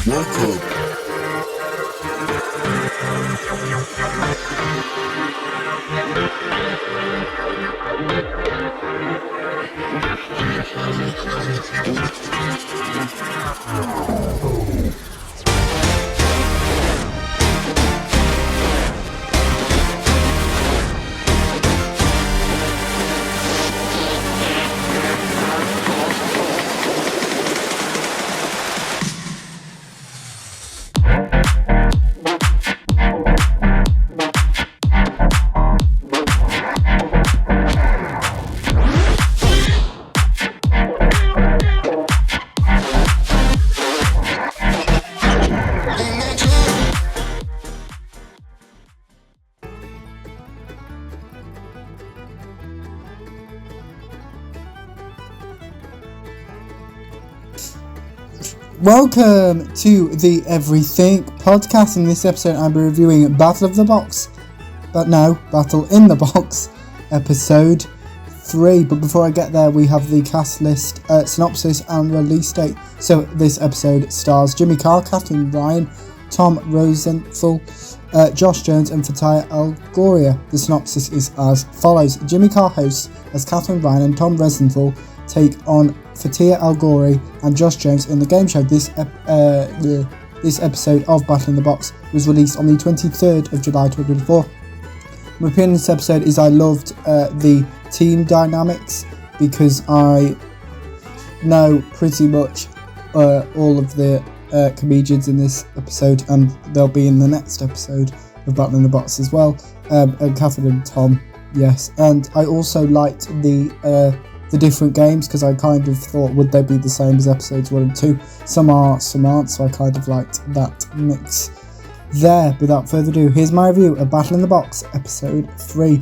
Welcome. Welcome to the Everythink podcast. In this episode, I'll be reviewing Battle of the Box. Battle in the Box, episode 3. But before I get there, we have the cast list, synopsis and release date. So this episode stars Jimmy Carr, Katherine Ryan, Tom Rosenthal, Josh Jones and Fatia Algoria. The synopsis is as follows. Jimmy Carr hosts as Katherine Ryan and Tom Rosenthal take on Fatia Algoria and Josh Jones in the game show. This episode of Battle in the Box was released on the 23rd of July 2024. My opinion on this episode is I loved the team dynamics because I know pretty much all of the comedians in this episode, and they'll be in the next episode of Battle in the Box as well. And Katherine and Tom, yes. And I also liked the different games because I kind of thought, would they be the same as episodes 1 and 2? Some are, some aren't, so I kind of liked that mix there. Without further ado, here's my review of Battle in the Box, episode 3.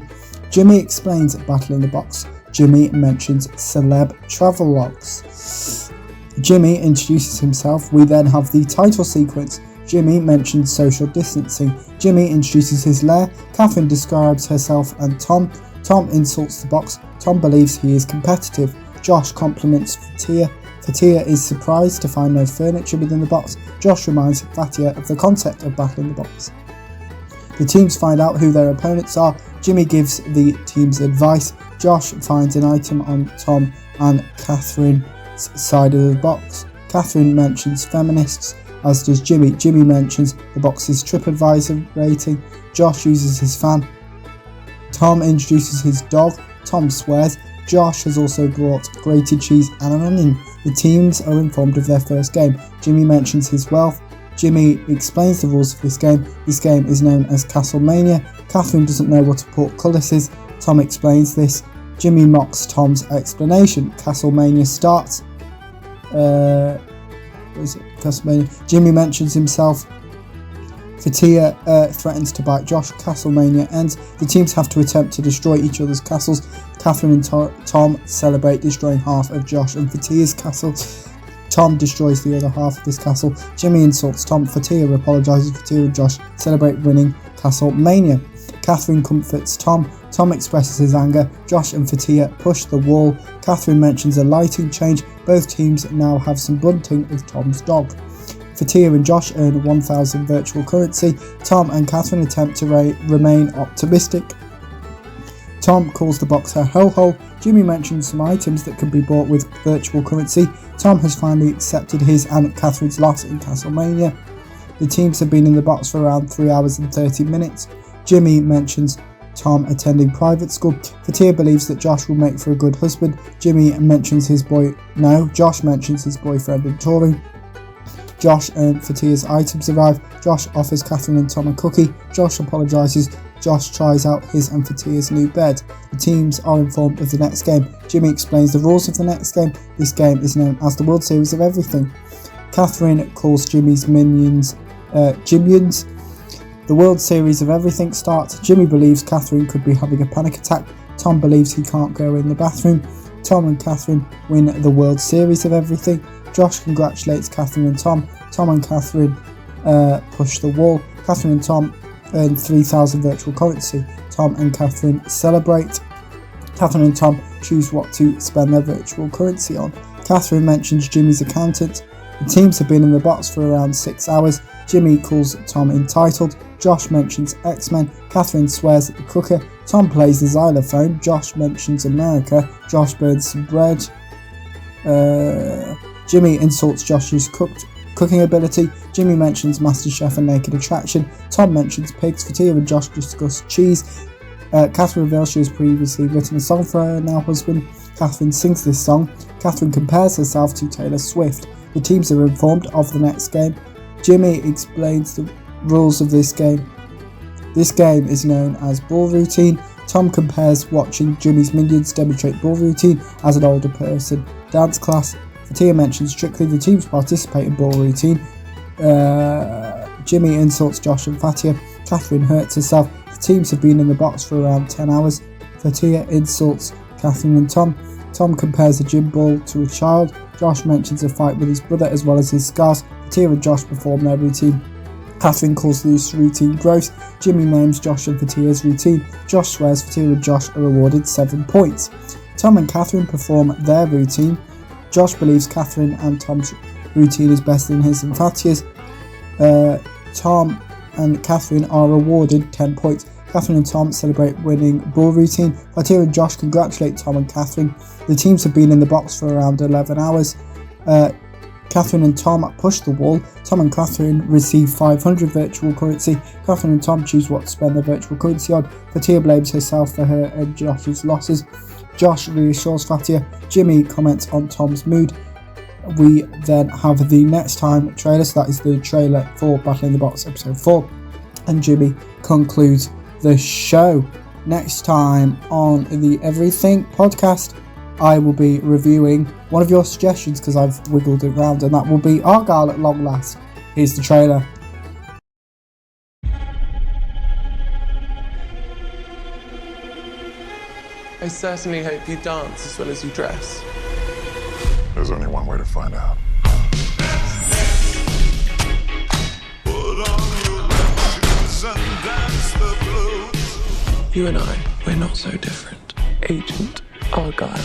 Jimmy explains Battle in the Box. Jimmy mentions celeb travel logs. Jimmy introduces himself. We then have the title sequence. Jimmy mentions social distancing. Jimmy introduces his lair. Katherine describes herself and Tom. Tom insults the box. Tom believes he is competitive. Josh compliments Fatia. Fatia is surprised to find no furniture within the box. Josh reminds Fatia of the concept of Battle in the Box. The teams find out who their opponents are. Jimmy gives the teams advice. Josh finds an item on Tom and Katherine's side of the box. Katherine mentions feminists, as does Jimmy. Jimmy mentions the box's TripAdvisor rating. Josh uses his fan. Tom introduces his dog. Tom swears. Josh has also brought grated cheese and an onion. The teams are informed of their first game. Jimmy mentions his wealth. Jimmy explains the rules of this game. This game is known as Castlemania. Katherine doesn't know what a portcullis is. Tom explains this. Jimmy mocks Tom's explanation. Castlemania starts. Castlemania. Jimmy mentions himself. Fatia threatens to bite Josh. Castlemania ends. The teams have to attempt to destroy each other's castles. Katherine and Tom celebrate destroying half of Josh and Fatia's castle. Tom destroys the other half of this castle. Jimmy insults Tom. Fatia apologises. Fatia and Josh celebrate winning Castlemania. Katherine comforts Tom. Tom expresses his anger. Josh and Fatia push the wall. Katherine mentions a lighting change. Both teams now have some bunting with Tom's dog. Fatia and Josh earn 1,000 virtual currency. Tom and Katherine attempt to remain optimistic. Tom calls the box her hellhole. Jimmy mentions some items that can be bought with virtual currency. Tom has finally accepted his and Katherine's loss in Castlemania. The teams have been in the box for around 3 hours and 30 minutes. Jimmy mentions Tom attending private school. Fatia believes that Josh will make for a good husband. Josh mentions his boyfriend and touring. Josh and Fatia's items arrive. Josh offers Katherine and Tom a cookie. Josh apologises. Josh tries out his and Fatia's new bed. The teams are informed of the next game. Jimmy explains the rules of the next game. This game is known as the World Series of Everything. Katherine calls Jimmy's minions Jimyons. The World Series of Everything starts. Jimmy believes Katherine could be having a panic attack. Tom believes he can't go in the bathroom. Tom and Katherine win the World Series of Everything. Josh congratulates Katherine and Tom. Tom and Katherine push the wall. Katherine and Tom earn 3,000 virtual currency. Tom and Katherine celebrate. Katherine and Tom choose what to spend their virtual currency on. Katherine mentions Jimmy's accountant. The teams have been in the box for around 6 hours. Jimmy calls Tom entitled. Josh mentions X-Men. Catherine swears at the cooker. Tom plays the xylophone. Josh mentions America. Josh burns some bread. Jimmy insults Josh's cooking ability. Jimmy mentions MasterChef and Naked Attraction. Tom mentions pigs. Fatia and Josh discuss cheese. Catherine reveals she has previously written a song for her now husband. Catherine sings this song. Catherine compares herself to Taylor Swift. The teams are informed of the next game. Jimmy explains the rules of this game. This game is known as ball routine. Tom compares watching Jimmy's minions demonstrate ball routine as an older person. Dance class. Fatia mentions strictly the teams participate in ball routine. Jimmy insults Josh and Fatia. Catherine hurts herself. The teams have been in the box for around 10 hours. Fatia insults Catherine and Tom. Tom compares a gym ball to a child. Josh mentions a fight with his brother as well as his scars. Fatia and Josh perform their routine. Catherine calls this routine gross. Jimmy names Josh and Fatia's routine. Josh swears Fatia and Josh are awarded 7 points. Tom and Catherine perform their routine. Josh believes Catherine and Tom's routine is better than his and Fatia's. Tom and Catherine are awarded 10 points. Catherine and Tom celebrate winning ball routine. Fatia and Josh congratulate Tom and Catherine. The teams have been in the box for around 11 hours. Catherine and Tom push the wall. Tom and Catherine receive 500 virtual currency. Catherine and Tom choose what to spend their virtual currency on. Fatia blames herself for her and Josh's losses. Josh reassures Fatia. Jimmy comments on Tom's mood. We then have the next time trailer, so that is the trailer for Battle in the Box episode 4. And Jimmy concludes the show. Next time on the Everything podcast, I will be reviewing one of your suggestions because I've wiggled it around, and that will be Argyle at long last. Here's the trailer. I certainly hope you dance as well as you dress. There's only one way to find out. You and I, we're not so different. Agent Argyle.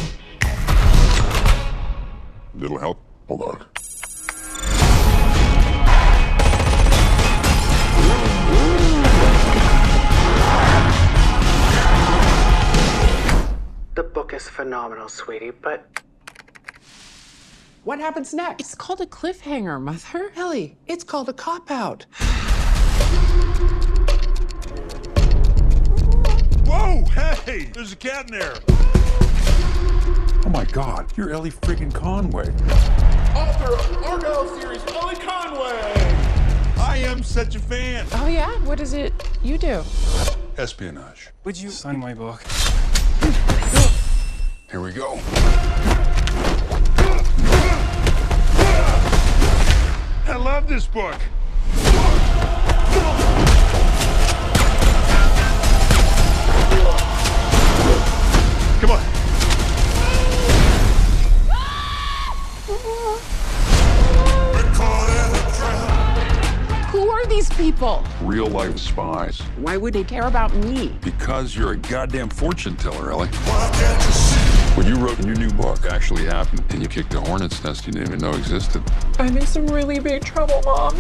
Little help? Hold on. The book is phenomenal, sweetie, but what happens next? It's called a cliffhanger, Mother. Ellie, it's called a cop-out. Whoa, hey, there's a cat in there. Oh my God, you're Ellie freaking Conway. Author of Argyle series, Ellie Conway. I am such a fan. Oh yeah? What is it you do? Espionage. Would you sign my book? Here we go. I love this book. Come on. Who are these people? Real life spies. Why would they care about me? Because you're a goddamn fortune teller, Ellie. What you wrote in your new book actually happened, and you kicked a hornet's nest you didn't even know existed. I'm in some really big trouble, Mom.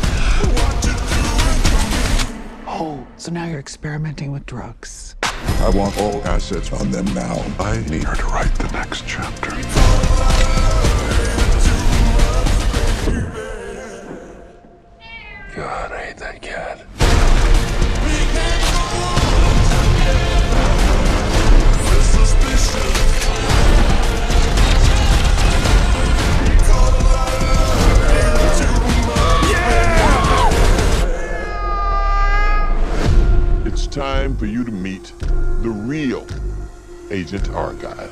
Oh, so now you're experimenting with drugs. I want all assets on them now. I need her to write the next chapter. God, I hate that cat. It's time for you to meet the real Agent Argyle.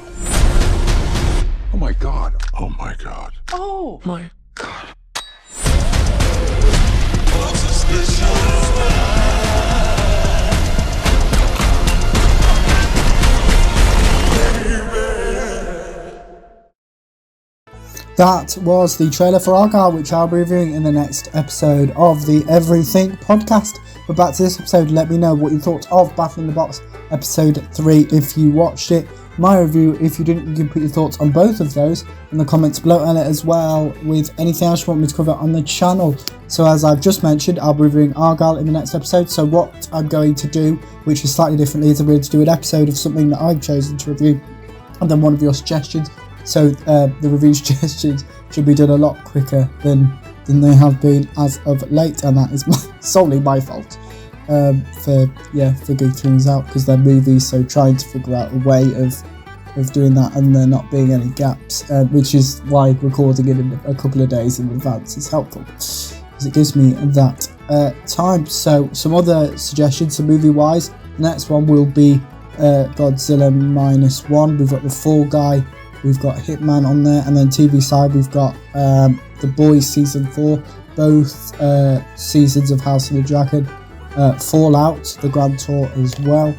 Oh my God. Oh my God. Oh. My God. That was the trailer for Argyle, which I'll be reviewing in the next episode of the Everything podcast. But back to this episode, let me know what you thought of Battle in the Box episode 3 if you watched it. my review. If you didn't, you can put your thoughts on both of those in the comments below, and as well with anything else you want me to cover on the channel. So as I've just mentioned, I'll be reviewing Argylle in the next episode. So what I'm going to do, which is slightly differently, is I'm going to do an episode of something that I've chosen to review, and then one of your suggestions. So the review suggestions should be done a lot quicker than they have been as of late, and that is solely my fault for figuring things out, because they're movies, so trying to figure out a way of doing that and there not being any gaps, which is why recording it in a couple of days in advance is helpful, because it gives me that time. So some other suggestions, so movie wise, the next one will be Godzilla -1. We've got The Fall Guy, we've got Hitman on there, and then TV side we've got The Boys season 4, both seasons of House of the Dragon, Fallout, the Grand Tour as well,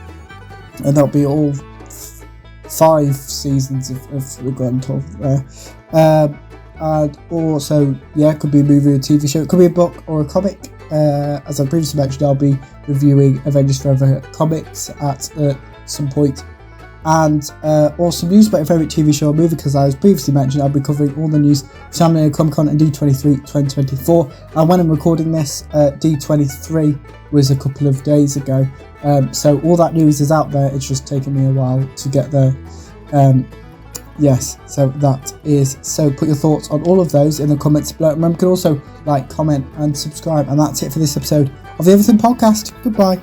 and that'll be all 5 seasons of the Grand Tour there. And also, it could be a movie or a TV show, it could be a book or a comic. As I previously mentioned, I'll be reviewing Avengers Forever comics at some point. And also news about your favourite TV show or movie, because as previously mentioned, I'll be covering all the news for San Diego Comic Con and D23 2024. And when I'm recording this, D23 was a couple of days ago. So all that news is out there, it's just taken me a while to get there. Yes, so that is, so put your thoughts on all of those in the comments below. Remember, you can also like, comment and subscribe. And that's it for this episode of the Everything Podcast. Goodbye.